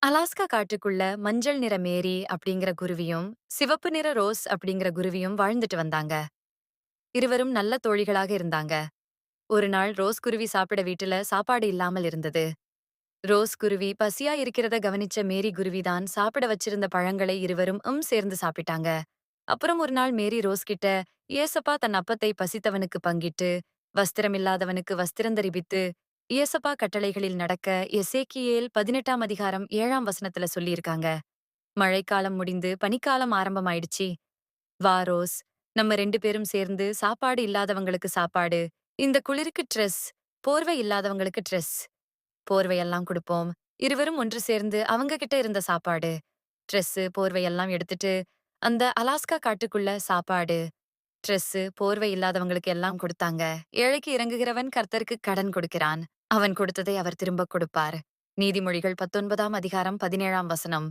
Alaska காட்டுக்குள்ள மஞ்சள் நிற மேரி அப்படிங்கிற குருவியும், சிவப்பு நிற ரோஸ் அப்படிங்கிற குருவியும் வாழ்ந்துட்டு வந்தாங்க. இருவரும் நல்ல தோழிகளாக இருந்தாங்க. ஒரு நாள் ரோஸ் குருவி சாப்பிட வீட்டுல சாப்பாடு இல்லாமல் இருந்தது. ரோஸ் குருவி பசியா இருக்கிறத கவனிச்ச மேரி குருவிதான் சாப்பிட வச்சிருந்த பழங்களை இருவரும் சேர்ந்து சாப்பிட்டாங்க. அப்புறம் ஒரு நாள் மேரி ரோஸ் கிட்ட, ஏசப்பா தன் அப்பத்தை பசித்தவனுக்கு பங்கிட்டு, வஸ்திரமில்லாதவனுக்கு வஸ்திரம் தரிப்பித்து, ஏசப்பா கட்டளைகளில் நடக்க எசேக்கியேல் 18ஆம் அதிகாரம் 7ஆம் வசனத்துல சொல்லியிருக்காங்க. மழைக்காலம் முடிந்து பனிக்காலம் ஆரம்பமாயிடுச்சு. வா ரோஸ், நம்ம 2 பேரும் சேர்ந்து சாப்பாடு இல்லாதவங்களுக்கு சாப்பாடு, இந்த குளிருக்கு ட்ரெஸ், போர்வை இல்லாதவங்களுக்கு ட்ரெஸ், போர்வையெல்லாம் குடுப்போம். இருவரும் ஒன்று சேர்ந்து அவங்க கிட்ட இருந்த சாப்பாடு, ட்ரெஸ்ஸு, போர்வையெல்லாம் எடுத்துட்டு, அந்த அலாஸ்கா காட்டுக்குள்ள சாப்பாடு, ட்ரெஸ்ஸு, போர்வை இல்லாதவங்களுக்கு எல்லாம் குடுத்தாங்க. ஏழைக்கு இறங்குகிறவன் கர்த்தருக்கு கடன் கொடுக்கிறான். அவன் கொடுத்ததை அவர் திரும்பக் கொடுப்பார். நீதிமொழிகள் 19ஆம் அதிகாரம் 17ஆம் வசனம்.